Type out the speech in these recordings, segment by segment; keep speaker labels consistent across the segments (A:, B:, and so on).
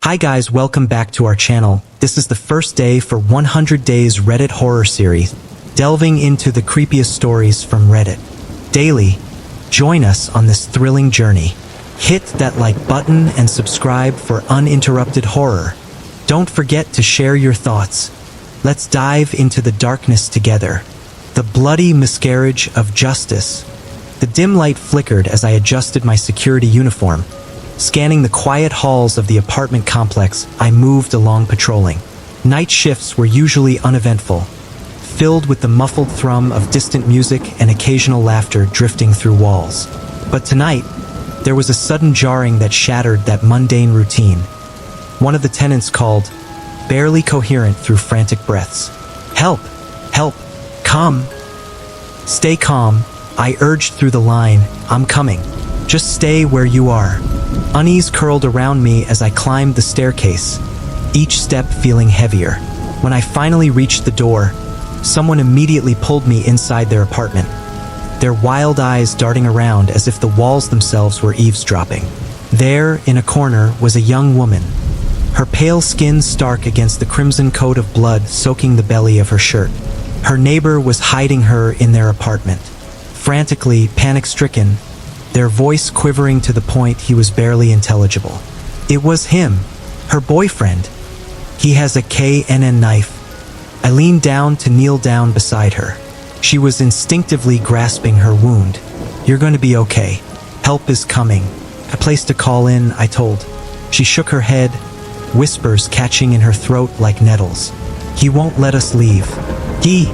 A: Hi guys, welcome back to our channel. This is the first day for 100 Days Reddit Horror Series, delving into the creepiest stories from Reddit. Daily, join us on this thrilling journey. Hit that like button and subscribe for uninterrupted horror. Don't forget to share your thoughts. Let's dive into the darkness together. The bloody miscarriage of justice. The dim light flickered as I adjusted my security uniform. Scanning the quiet halls of the apartment complex, I moved along patrolling. Night shifts were usually uneventful, filled with the muffled thrum of distant music and occasional laughter drifting through walls. But tonight, there was a sudden jarring that shattered that mundane routine. One of the tenants called, barely coherent through frantic breaths. "Help! Help! Come!" "Stay calm," I urged through the line. "I'm coming. Just stay where you are." Unease curled around me as I climbed the staircase, each step feeling heavier. When I finally reached the door, someone immediately pulled me inside their apartment, their wild eyes darting around as if the walls themselves were eavesdropping. There, in a corner, was a young woman, her pale skin stark against the crimson coat of blood soaking the belly of her shirt. Her neighbor was hiding her in their apartment, frantically, panic-stricken, their voice quivering to the point he was barely intelligible. It was him, her boyfriend. He has a KNN knife. I leaned down to kneel down beside her. She was instinctively grasping her wound. "You're going to be okay. Help is coming." I placed a call in, I told. She shook her head, whispers catching in her throat like nettles. "He won't let us leave. He..."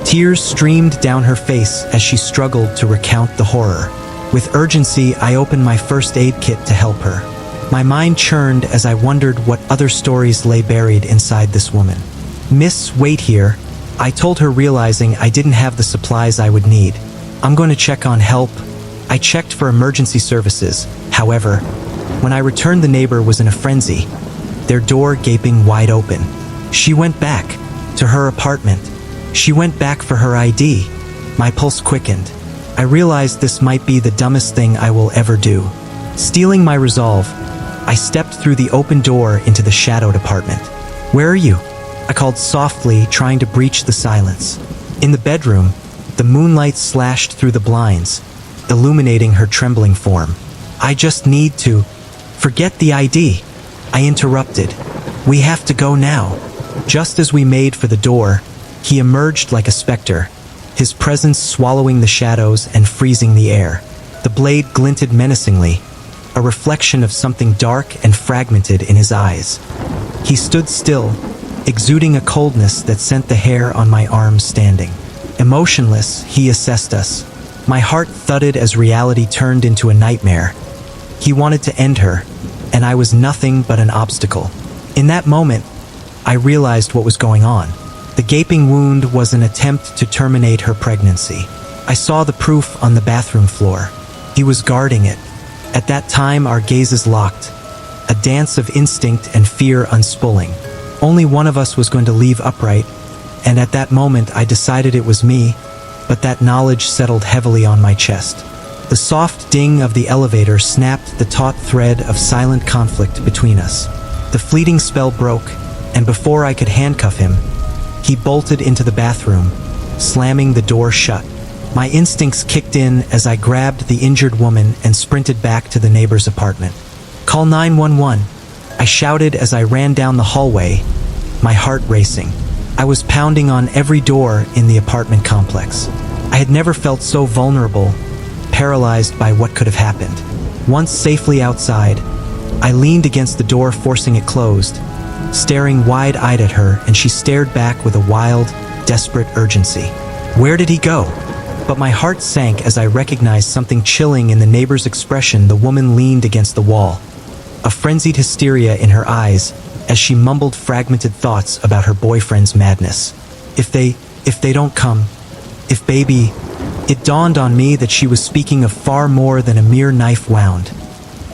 A: Tears streamed down her face as she struggled to recount the horror. With urgency, I opened my first aid kit to help her. My mind churned as I wondered what other stories lay buried inside this woman. "Miss, wait here," I told her, realizing I didn't have the supplies I would need. "I'm going to check on help." I checked for emergency services. However, when I returned, the neighbor was in a frenzy, their door gaping wide open. She went back to her apartment. She went back for her ID. My pulse quickened. I realized this might be the dumbest thing I will ever do. Steeling my resolve, I stepped through the open door into the shadowed apartment. "Where are you?" I called softly, trying to breach the silence. In the bedroom, the moonlight slashed through the blinds, illuminating her trembling form. "I just need to..." "Forget the ID," I interrupted. "We have to go now." Just as we made for the door, he emerged like a specter, his presence swallowing the shadows and freezing the air. The blade glinted menacingly, a reflection of something dark and fragmented in his eyes. He stood still, exuding a coldness that sent the hair on my arms standing. Emotionless, he assessed us. My heart thudded as reality turned into a nightmare. He wanted to end her, and I was nothing but an obstacle. In that moment, I realized what was going on. The gaping wound was an attempt to terminate her pregnancy. I saw the proof on the bathroom floor. He was guarding it. At that time, our gazes locked, a dance of instinct and fear unspooling. Only one of us was going to leave upright, and at that moment I decided it was me, but that knowledge settled heavily on my chest. The soft ding of the elevator snapped the taut thread of silent conflict between us. The fleeting spell broke, and before I could handcuff him, he bolted into the bathroom, slamming the door shut. My instincts kicked in as I grabbed the injured woman and sprinted back to the neighbor's apartment. "Call 911, I shouted as I ran down the hallway, my heart racing. I was pounding on every door in the apartment complex. I had never felt so vulnerable, paralyzed by what could have happened. Once safely outside, I leaned against the door, forcing it closed, staring wide-eyed at her, and she stared back with a wild, desperate urgency. Where did he go? But my heart sank as I recognized something chilling in the neighbor's expression. The woman leaned against the wall, a frenzied hysteria in her eyes as she mumbled fragmented thoughts about her boyfriend's madness. If they don't come, if baby..." It dawned on me that she was speaking of far more than a mere knife wound.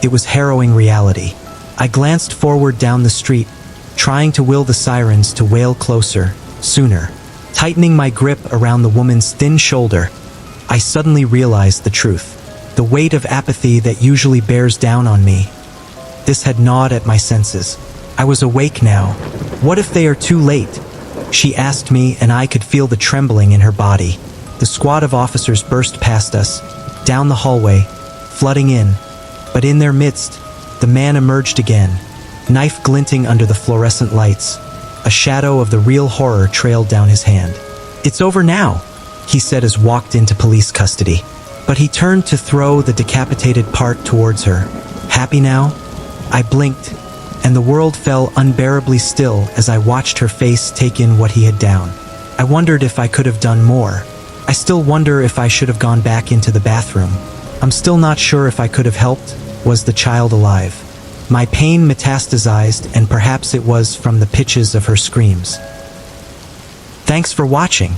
A: It was harrowing reality. I glanced forward down the street, trying to will the sirens to wail closer, sooner. Tightening my grip around the woman's thin shoulder, I suddenly realized the truth. The weight of apathy that usually bears down on me. This had gnawed at my senses. I was awake now. What if they are too late? She asked me, and I could feel the trembling in her body. The squad of officers burst past us, down the hallway, flooding in. But in their midst, the man emerged again, knife glinting under the fluorescent lights. A shadow of the real horror trailed down his hand. "It's over now," he said as walked into police custody. But he turned to throw the decapitated part towards her. "Happy now?" I blinked, and the world fell unbearably still as I watched her face take in what he had done. I wondered if I could have done more. I still wonder if I should have gone back into the bathroom. I'm still not sure if I could have helped. Was the child alive? My pain metastasized, and perhaps it was from the pitches of her screams. Thanks for watching.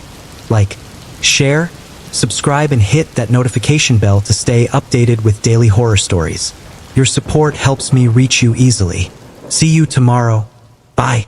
A: Like, share, subscribe, and hit that notification bell to stay updated with daily horror stories. Your support helps me reach you easily. See you tomorrow. Bye.